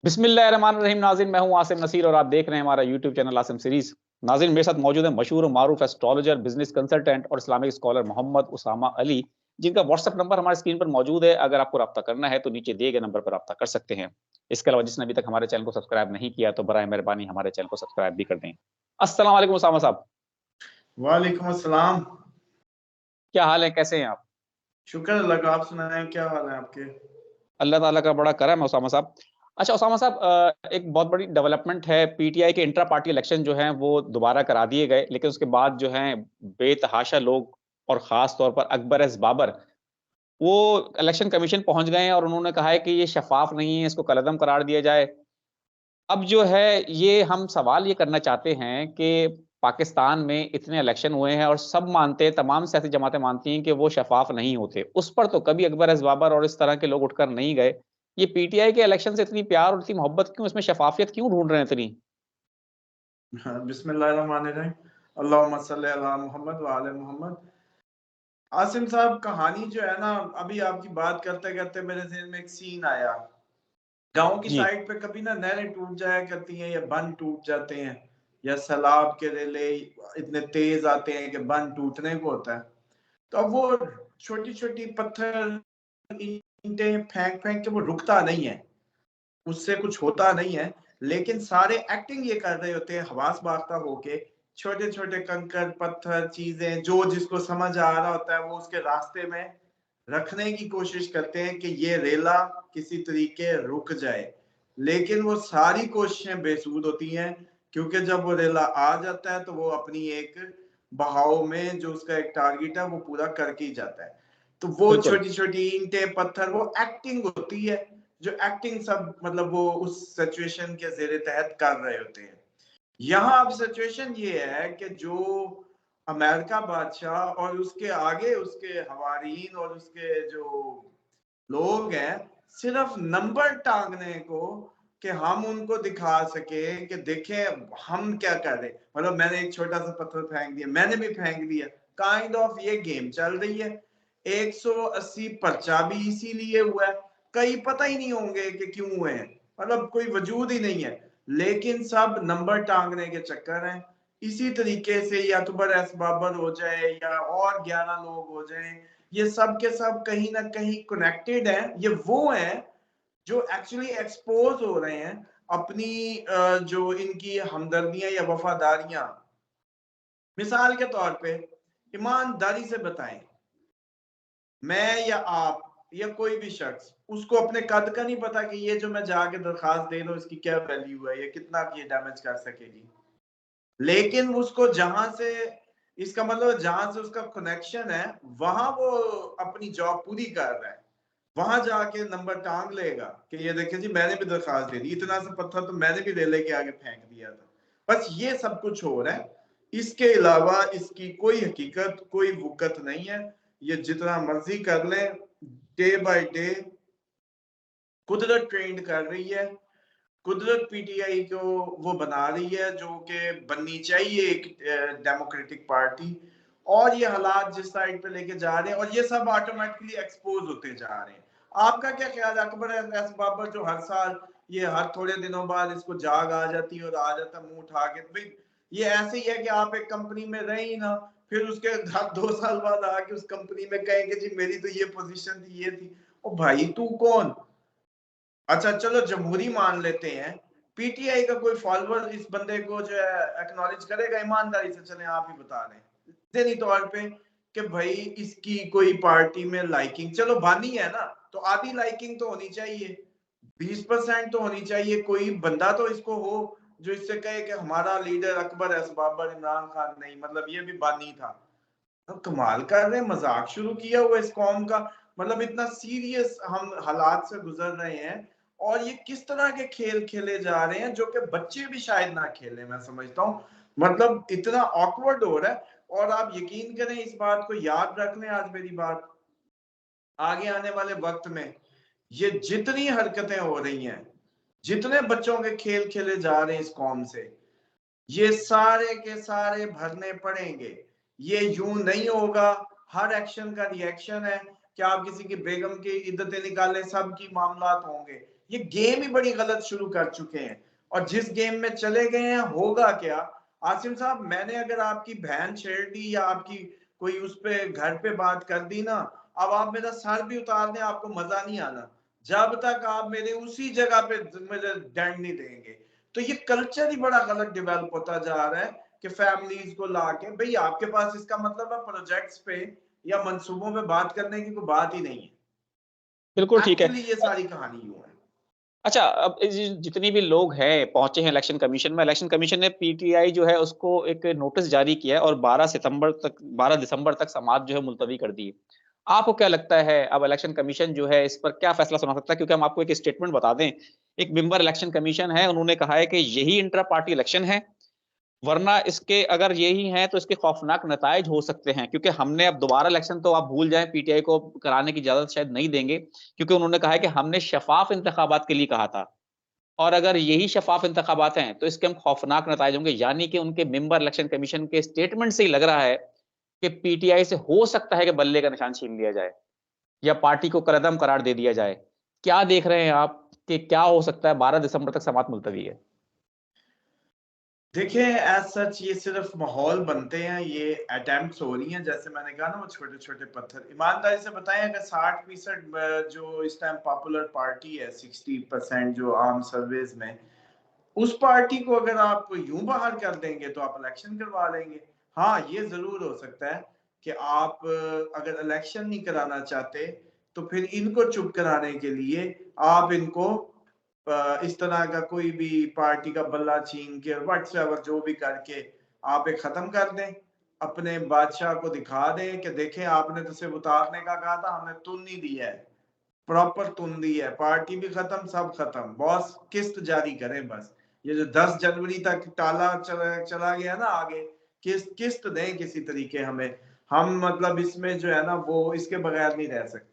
बिस्मिल्लाहिर्रहमानिर्रहीम। नाज़रीन, मैं हूं आसिम नसीर और आप देख रहे हैं हमारा यूट्यूब चैनल आसिम सीरीज। नाज़रीन, मेरे साथ मौजूद है मशहूर और मारूफ एस्ट्रोलॉजर, बिजनेस कंसल्टेंट और इस्लामिक स्कॉलर मोहम्मद उसामा अली, जिनका व्हाट्सएप नंबर हमारे स्क्रीन पर मौजूद है। अगर आपको रब्ता करना है तो नीचे दिए गए नंबर पर रब्ता कर सकते हैं। इसके अलावा जिसने अभी तक हमारे चैनल को सब्सक्राइब नहीं किया तो बराए मेहरबानी हमारे चैनल को सब्सक्राइब भी कर दें। अस्सलाम वालेकुम उसामा साहब, वालेकुम अस्सलाम। क्या हाल है, कैसे हैं आप? शुक्र अल्लाह का। आप सुनाएं, क्या हाल है आपके? अल्लाह ताला का बड़ा करम है उसामा साहब। अच्छा उसामा साहब, एक बहुत बड़ी डेवलपमेंट है, पीटीआई के इंट्रा पार्टी इलेक्शन जो हैं वो दोबारा करा दिए गए, लेकिन उसके बाद जो हैं बेतहाशा लोग और ख़ास तौर पर अकबर एस बाबर, वो इलेक्शन कमीशन पहुँच गए हैं और उन्होंने कहा है कि ये शफ़ाफ़ नहीं है, इसको कलअदम करार दिया जाए। अब जो है ये हम सवाल ये करना चाहते हैं कि पाकिस्तान में इतने इलेक्शन हुए हैं और सब मानते हैं, तमाम सियासी जमातें मानती हैं कि वो शफ़ाफ़ नहीं होते। उस पर तो कभी अकबर एस बाबर और इस तरह के लोग उठकर नहीं गए। ये पीटीआई के इलेक्शन से इतनी प्यार और इतनी मोहब्बत क्यों, इसमें शफ़ाफ़ियत क्यों ढूँढ रहे हैं इतनी? हाँ, बिस्मिल्लाहिर्रहमानिर्रहीम। अल्लाहुम्मा सल्ली अला मोहम्मद व आले मोहम्मद। आसिम साहब, कहानी जो है ना, अभी आपकी बात करते करते मेरे ज़हन में एक सीन आया। गांव की जी, साइड पे कभी ना नहरें टूट जाया करती हैं या बंद टूट जाते हैं, या सैलाब के रेले इतने तेज आते हैं कि बंद टूटने को होता है। तो अब वो छोटी छोटी पत्थर ईंटें फेंक फेंक के वो रुकता नहीं है, उससे कुछ होता नहीं है। लेकिन सारे एक्टिंग ये कर रहे होते हैं हवास बाख्ता होके। छोटे छोटे कंकर पत्थर चीजें जो जिसको समझ आ रहा होता है वो उसके रास्ते में रखने की कोशिश करते हैं कि ये रेला किसी तरीके रुक जाए। लेकिन वो सारी कोशिशें बेसुध होती हैं, क्योंकि जब वो रेला आ जाता है तो वो अपनी एक बहाव में जो उसका एक टारगेट है वो पूरा करके ही जाता है। तो वो बिल्कुल। छोटी छोटी ईंटें पत्थर वो एक्टिंग होती है, जो एक्टिंग सब मतलब वो उस सिचुएशन के जेर तहत कर रहे होते हैं। यहाँ अब सिचुएशन ये है कि जो अमेरिका बादशाह और उसके आगे उसके हवारीन और उसके जो लोग हैं, सिर्फ नंबर टांगने को कि हम उनको दिखा सके कि देखें हम क्या कर रहे हैं। मतलब मैंने एक छोटा सा पत्थर फेंक दिया, मैंने भी फेंक दिया, काइंड ऑफ ये गेम चल रही है। 180 पर्चा भी इसीलिए हुआ है, कई पता ही नहीं होंगे कि क्यों हुए हैं, मतलब कोई वजूद ही नहीं है, लेकिन सब नंबर टांगने के चक्कर हैं। इसी तरीके से ये अकबर एस बाबर हो जाए या और 11 लोग हो जाए, ये सब के सब कहीं ना कहीं कनेक्टेड हैं। ये वो हैं जो एक्चुअली एक्सपोज हो रहे हैं अपनी जो इनकी हमदर्दियां या वफादारियां। मिसाल के तौर पे ईमानदारी से बताएं, मैं या आप या कोई भी शख्स, उसको अपने कद का नहीं पता कि ये जो मैं जाके दरखास्त दे रहा हूँ इसकी क्या वैल्यू है, ये कितना ये डैमेज कर सकेगी। लेकिन उसको जहां से, इसका मतलब जहां से उसका कनेक्शन है वहां वो अपनी जॉब पूरी कर रहा है, वहां जाके नंबर टांग लेगा कि ये देखिए जी मैंने भी दरखास्त दे दी, इतना सा पत्थर तो मैंने भी रेले के आगे फेंक दिया था। बस ये सब कुछ हो रहा है, इसके अलावा इसकी कोई हकीकत कोई वुकत नहीं है। ये जितना मर्जी कर ले, डे बाय डे कुदरत ट्रेंड कर रही है, कुदरत पीटीआई को वो बना रही है जो कि बननी चाहिए एक डेमोक्रेटिक पार्टी। और ये हालात जिस साइड पे लेके जा रहे हैं और ये सब ऑटोमेटिकली एक्सपोज होते जा रहे हैं। आपका क्या ख्याल है? अकबर एस बाबर जो हर साल ये हर थोड़े दिनों बाद इसको जाग आ जाती है और आ जाता मुंह उठा के, भाई ये ऐसे ही है कि आप एक कंपनी में रहे ही ना, फिर उसके आप 2 साल बाद आके उस कंपनी में कहेंगे जी मेरी तो ये पोजीशन थी, ये थी। ओ भाई तू कौन? अच्छा चलो जमहूरी मान लेते हैं, पीटीआई का कोई फॉलोअर इस बंदे को जो है एक्नॉलेज करेगा ईमानदारी से? चले आप ही बता रहे हैं दीनी तौर पे कि भाई इसकी कोई पार्टी में लाइकिंग, चलो बानी है ना तो आधी लाइकिंग तो होनी चाहिए, 20% तो होनी चाहिए, कोई बंदा तो इसको हो जो इससे कहे कि हमारा लीडर अकबर एस बाबर इमरान खान नहीं, मतलब ये भी बानी था। तो कमाल कर रहे हैं, मजाक शुरू किया हुआ इस कौम का। मतलब इतना सीरियस हम हालात से गुजर रहे हैं और ये किस तरह के खेल खेले जा रहे हैं जो कि बच्चे भी शायद ना खेले, मैं समझता हूँ। मतलब इतना ऑकवर्ड हो रहा है। और आप यकीन करें, इस बात को याद रख लें, आज मेरी बात, आगे आने वाले वक्त में ये जितनी हरकतें हो रही हैं, जितने बच्चों के खेल खेले जा रहे हैं इस कौम से, ये सारे के सारे भरने पड़ेंगे। ये यूं नहीं होगा। हर एक्शन का रिएक्शन है कि आप किसी की बेगम की इद्दतें निकालें, सबकी मामलात होंगे। ये गेम ही बड़ी गलत शुरू कर चुके हैं, और जिस गेम में चले गए हैं होगा क्या। आसिम साहब, मैंने अगर आपकी बहन छेड़ दी या आपकी कोई उस पे घर पे बात कर दी ना, अब आप मेरा सर भी उतार दें, आपको मजा नहीं आना जब तक आप मेरे उसी जगह पे मुझे डैंड नहीं देंगे। तो ये कल्चर ही बड़ा गलत डेवलप होता जा रहा है कि फैमिलीज को लाके, भाई आपके पास इसका मतलब है प्रोजेक्ट्स पे या मंसूबों पे बात करने की कोई बात ही नहीं है। बिल्कुल ठीक है। एक्चुअली ये सारी कहानी यूं है। अच्छा, अब जितनी भी लोग हैं पहुंचे हैं इलेक्शन कमीशन में, इलेक्शन कमीशन ने पीटीआई जो है उसको एक नोटिस जारी किया है और 12 दिसंबर तक समाअत जो है मुलतवी कर दी है। आपको क्या लगता है अब इलेक्शन कमीशन जो है इस पर क्या फैसला सुना सकता है? क्योंकि हम आपको एक स्टेटमेंट बता दें, एक मेंबर इलेक्शन कमीशन है, उन्होंने कहा है कि यही इंट्रा पार्टी इलेक्शन है, वरना इसके अगर यही है तो इसके खौफनाक नताइज हो सकते हैं, क्योंकि हमने अब दोबारा इलेक्शन तो आप भूल जाएं, पीटीआई को कराने की इजाजत शायद नहीं देंगे, क्योंकि उन्होंने कहा है कि हमने शफाफ इंतखाबात के लिए कहा था, और अगर यही शफाफ इंतखाबात हैं तो इसके हम खौफनाक नताइज होंगे। यानी कि उनके मेंबर इलेक्शन कमीशन के स्टेटमेंट से ही लग रहा है कि पीटीआई से हो सकता है कि बल्ले का निशान छीन लिया जाए या पार्टी को कलअदम करार दे दिया जाए। क्या देख रहे हैं आप कि क्या हो सकता है? 12 दिसंबर तक समाअत मुलतवी है। देखिए, एज सच ये सिर्फ माहौल बनते हैं, ये अटेम्प्ट्स हो रही हैं, जैसे मैंने कहा ना वो छोटे छोटे पत्थर। ईमानदारी से बताएं, अगर 60% जो इस टाइम पॉपुलर पार्टी है, 60% जो आम सर्वेज में, उस पार्टी को अगर आप यूं बाहर कर देंगे तो आप इलेक्शन करवा लेंगे। हाँ, ये जरूर हो सकता है कि आप अगर इलेक्शन नहीं कराना चाहते तो फिर इनको चुप कराने के लिए आप इनको इस तरह का कोई भी पार्टी का बल्ला छीन के व्हाट्सएवर जो भी करके आप एक खत्म कर दें, अपने बादशाह को दिखा दें कि देखें आपने तो सिर्फ उतारने का कहा था, हमने तुन नहीं दिया है, प्रॉपर तुन दी है, पार्टी भी खत्म, सब खत्म, बॉस किस्त जारी करें बस। ये जो 10 जनवरी तक टाला चला गया ना आगे, किस्त दें किसी तरीके हमें, हम मतलब इसमें जो है ना वो इसके बगैर नहीं रह सकते।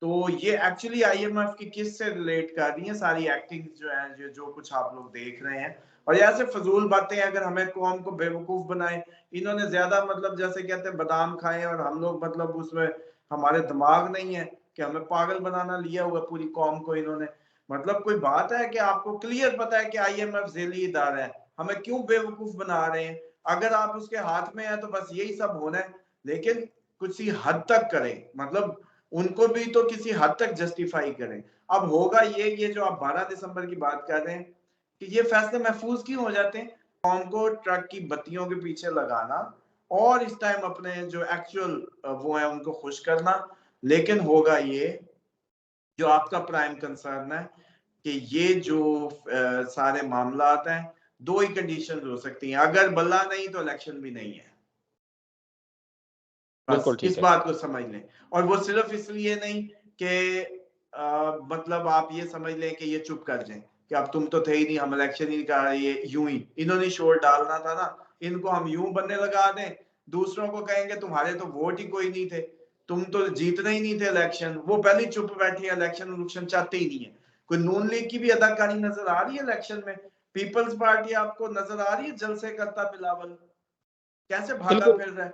तो ये एक्चुअली आईएमएफ की किस से रिलेट कर रही है सारी एक्टिंग जो है, जो कुछ आप लोग देख रहे हैं। और ऐसे फजूल बातें अगर हमें कौम को बेवकूफ बनाए, इन्होंने ज्यादा मतलब जैसे कहते हैं बादाम खाए और हम लोग मतलब उसमें हमारे दिमाग नहीं है कि हमें पागल बनाना लिया हुआ पूरी कौम को इन्होंने। मतलब कोई बात है कि आपको क्लियर पता है कि आईएमएफ झेली इदारा है, हमें क्यों बेवकूफ बना रहे हैं? अगर आप उसके हाथ में है तो बस यही सब होना है, लेकिन कुछ हद तक करें, मतलब उनको भी तो किसी हद तक जस्टिफाई करें। अब होगा ये जो आप 12 दिसंबर की बात कर रहे हैं कि ये फैसले महफूज क्यों हो जाते हैं, कौम को ट्रक की बत्तियों के पीछे लगाना और इस टाइम अपने जो एक्चुअल वो है उनको खुश करना। लेकिन होगा ये जो आपका प्राइम कंसर्न है कि ये जो सारे मामलात हैं, दो ही कंडीशन हो सकती हैं, अगर बल्ला नहीं तो इलेक्शन भी नहीं है। बिल्कुल बस ठीक इस है। बात को समझ लें। और वो सिर्फ इसलिए नहीं कि मतलब आप ये समझ लें कि ये चुप कर जाएं कि अब तुम तो थे ही नहीं, हम इलेक्शन ही कर, ये यूं ही इन्होंने शोर डालना था ना, इनको हम यूं बनने लगा दें, दूसरों को कहेंगे तुम्हारे तो वोट ही कोई नहीं थे, तुम तो जीतने ही नहीं थे इलेक्शन, वो पहले चुप बैठी है, इलेक्शन चाहते ही नहीं है। कोई नून लीग की भी अदाकारी नजर आ रही है इलेक्शन में? पीपल्स पार्टी आपको नजर आ रही है जलसे करता बिलावल कैसे भागा बिल्कुल। फिर रहा है?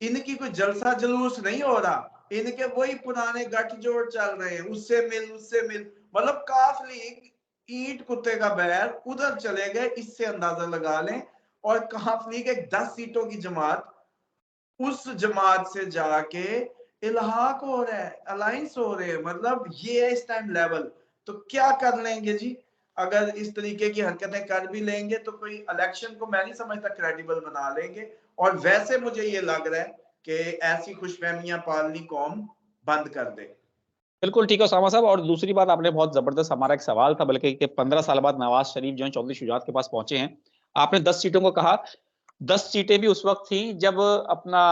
इनकी कोई जलसा जुलूस नहीं हो रहा, इनके वही पुराने गठजोड़ चल रहे हैं, उससे मिल उससे मिल, मतलब काफ लीग ईंट कुत्ते का बैर उधर चले गए, इससे अंदाजा लगा लें। और काफ लीग एक 10 सीटों की जमात, उस जमात से जाके इल्हाक हो रहा है, अलायंस हो रहे हैं, मतलब ये है इस टाइम लेवल। तो क्या कर लेंगे जी? अगर इस तरीके की हरकतें कर भी लेंगे तो कोई इलेक्शन को मैं नहीं समझता क्रेडिबल बना लेंगे। और वैसे मुझे ये लग रहा है कि ऐसी खुशफहमियां पालनी कौम बंद कर दे। बिल्कुल ठीक है उसामा साहब। और दूसरी बात, आपने बहुत जबरदस्त, हमारा एक सवाल था बल्कि कि 15 साल बाद नवाज शरीफ जो है चौधरी शुजात के पास पहुंचे हैं, आपने 10 सीटों को कहा। 10 सीटें भी उस वक्त थी जब अपना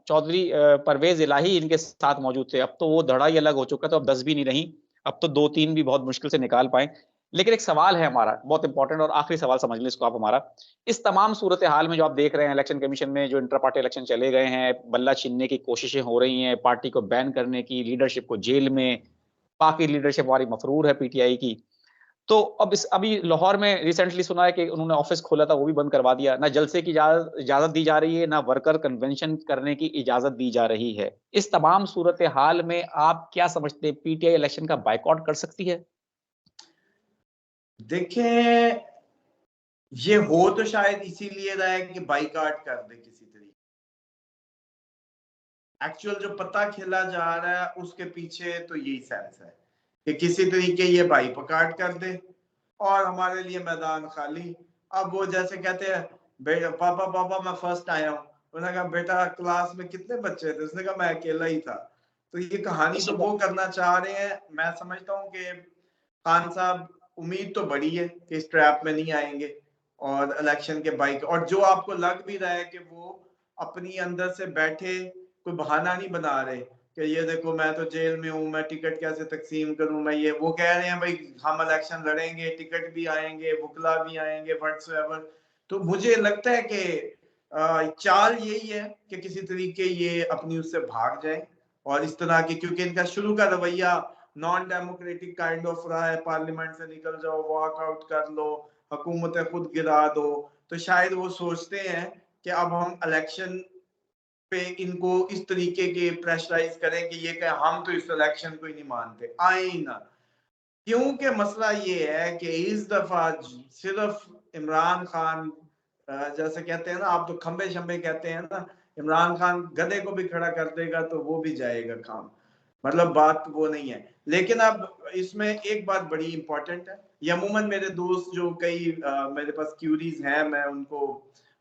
चौधरी परवेज इलाही इनके साथ मौजूद थे। अब तो वो धड़ा ही अलग हो चुका, तो अब 10 भी नहीं रही, अब तो 2-3 भी बहुत मुश्किल से निकाल पाए। लेकिन एक सवाल है हमारा बहुत इंपॉर्टेंट, और आखिरी सवाल समझ लें इसको आप हमारा। इस तमाम सूरत हाल में जो आप देख रहे हैं, इलेक्शन कमीशन में जो इंटर पार्टी इलेक्शन चले गए हैं, बल्ला छीनने की कोशिशें हो रही हैं, पार्टी को बैन करने की, लीडरशिप को जेल में, बाकी लीडरशिप हमारी मफरूर है पीटीआई की। तो अब अभी लाहौर में रिसेंटली सुना है कि उन्होंने ऑफिस खोला था, वो भी बंद करवा दिया। ना जलसे की इजाजत दी जा रही है, ना वर्कर कन्वेंशन करने की इजाजत दी जा रही है। इस तमाम सूरत हाल में आप क्या समझते हैं, पीटीआई इलेक्शन का बायकॉट कर सकती है? देखें, ये हो तो शायद इसीलिए रहा है कि बाइकाट कर दे किसी तरीके। एक्चुअल जो पता खेला जा रहा है उसके पीछे तो यही सेंस है कि किसी तरीके ये बाइकाट कर दे और हमारे लिए मैदान खाली। अब वो जैसे कहते हैं, बेटा पापा पापा मैं फर्स्ट आया हूँ। उन्होंने कहा बेटा क्लास में कितने बच्चे थे? उसने कहा मैं अकेला ही था। तो ये कहानी तो वो करना चाह रहे हैं। मैं समझता हूँ कि खान साहब उम्मीद तो बड़ी है कि इस ट्रैप में नहीं आएंगे और इलेक्शन के बाइक, और जो आपको लग भी रहा है कि वो अपनी अंदर से बैठे कोई बहाना नहीं बना रहे कि ये देखो मैं तो जेल में हूँ, मैं टिकट कैसे तकसीम करूं, मैं ये वो कह रहे हैं भाई हम इलेक्शन लड़ेंगे, टिकट भी आएंगे, वकला भी आएंगे, व्हाट्सएवर। तो मुझे लगता है कि चाल यही है कि किसी तरीके ये अपनी उससे भाग जाए और इस तरह की, क्योंकि इनका शुरू का रवैया नॉन डेमोक्रेटिक काइंड ऑफ रहा है, पार्लियामेंट से निकल जाओ, वॉकआउट कर लो, हुकूमतें खुद गिरा दो। तो शायद वो सोचते हैं कि अब हम इलेक्शन पे इनको इस तरीके के प्रेशराइज करें कि ये कहें हम तो इस इलेक्शन को ही नहीं मानते, आए ही ना। क्योंकि मसला ये है कि इस दफा सिर्फ इमरान खान, जैसे कहते हैं ना, आप तो खंबे शंबे कहते हैं ना, इमरान खान गधे को भी खड़ा कर देगा तो वो भी जाएगा काम। मतलब बात वो नहीं है। लेकिन अब इसमें एक बात बड़ी इंपॉर्टेंट है, ये अमूमन मेरे दोस्त जो कई मेरे पास क्यूरीज हैं, मैं उनको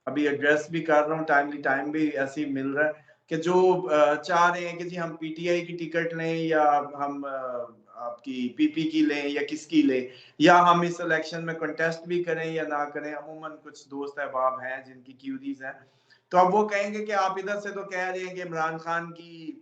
अभी एड्रेस भी कर रहा हूँ, टाइम भी ऐसे ही मिल रहा है कि जो चाह रहे हैं कि जी हम पीटीआई की टिकट लें या हम आपकी पीपी की लें या किसकी लें, या हम इस इलेक्शन में कंटेस्ट भी करें या ना करें। अमूमन कुछ दोस्त अहबाब हैं जिनकी क्यूरीज हैं, तो अब वो कहेंगे कि आप इधर से तो कह रहे हैं कि इमरान खान की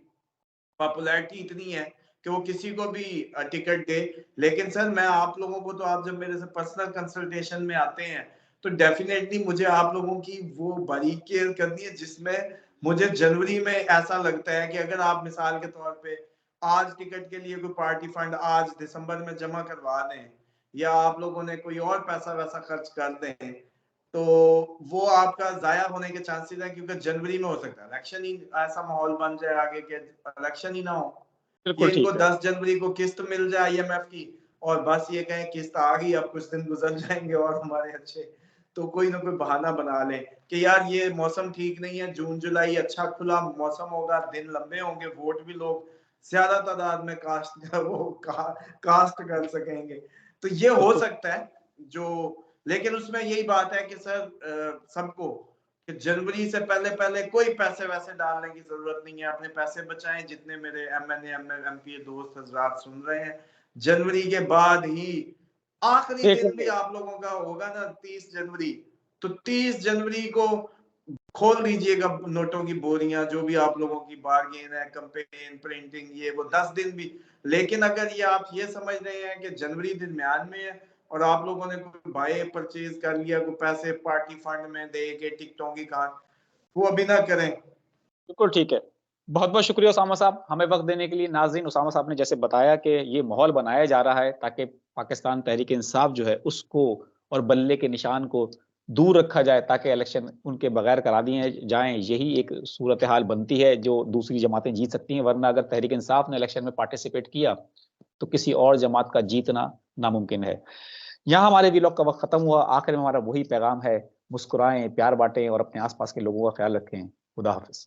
पॉपुलैरिटी इतनी है कि वो किसी को भी टिकट दे, लेकिन सर मैं आप लोगों को, तो आप जब मेरे से पर्सनल कंसल्टेशन में आते हैं तो डेफिनेटली मुझे आप लोगों की वो बारीक केयर करनी है जिसमें मुझे जनवरी में ऐसा लगता है कि अगर आप मिसाल के तौर पे आज टिकट के लिए कोई पार्टी फंड आज दिसंबर में जमा करवा दें, या आप लोगों ने कोई और पैसा वैसा खर्च कर दें, तो वो आपका जाया होने के चांसेस है, क्योंकि जनवरी में हो सकता है इलेक्शन ही ऐसा माहौल बन जाए आगे के इलेक्शन ही ना हो। ये बिल्कुल इनको ठीक है। 10 जनवरी को किस्त मिल जाए आईएमएफ की और बस ये कहें किस्त आ गई, अब कुछ दिन गुजर जाएंगे और हमारे अच्छे, तो कोई ना कोई बहाना बना ले कि यार ये मौसम ठीक नहीं है, जून जुलाई अच्छा खुला मौसम होगा, दिन लंबे होंगे, वोट भी लोग ज्यादा तादाद में कास्ट कर सकेंगे। तो ये हो बिल्कुल सकता है जो, लेकिन उसमें यही बात है कि सर सबको कि जनवरी से पहले पहले कोई पैसे वैसे डालने की जरूरत नहीं है, अपने पैसे बचाएं। जितने मेरे एमएनए एमपी दोस्त हजरात सुन रहे हैं, जनवरी के बाद ही आखिरी दिन भी देखेंगे। आप लोगों का होगा ना 30 जनवरी, तो 30 जनवरी को खोल दीजिएगा नोटों की बोरियां, जो भी आप लोगों की बार्गेन है, कंपेन, प्रिंटिंग, ये वो 10 दिन भी। लेकिन अगर ये आप ये समझ रहे हैं कि जनवरी दरमियान में है और आप लोगों ने कोई बाय परचेज कर लिया, कोई पैसे पार्टी फंड में दे के टिकटों की कहा, वो अभी ना करें। बिल्कुल ठीक है। बहुत बहुत शुक्रिया उसामा साहब हमें वक्त देने के लिए। नाज़रीन, उसामा साहब ने जैसे बताया कि ये माहौल बनाया जा रहा है ताकि पाकिस्तान तहरीक इंसाफ जो है उसको और बल्ले के निशान को दूर रखा जाए ताकि इलेक्शन उनके बगैर करा दिए जाएं। यही एक सूरत हाल बनती है जो दूसरी जमातें जीत सकती हैं, वरना अगर तहरीक इंसाफ ने इलेक्शन में पार्टिसिपेट किया तो किसी और जमात का जीतना नामुमकिन है। यहाँ हमारे व्लॉग का वक्त खत्म हुआ। आखिर में हमारा वही पैगाम है, मुस्कुराएं, प्यार बांटें और अपने आसपास के लोगों का ख्याल रखें। खुदा हाफिज।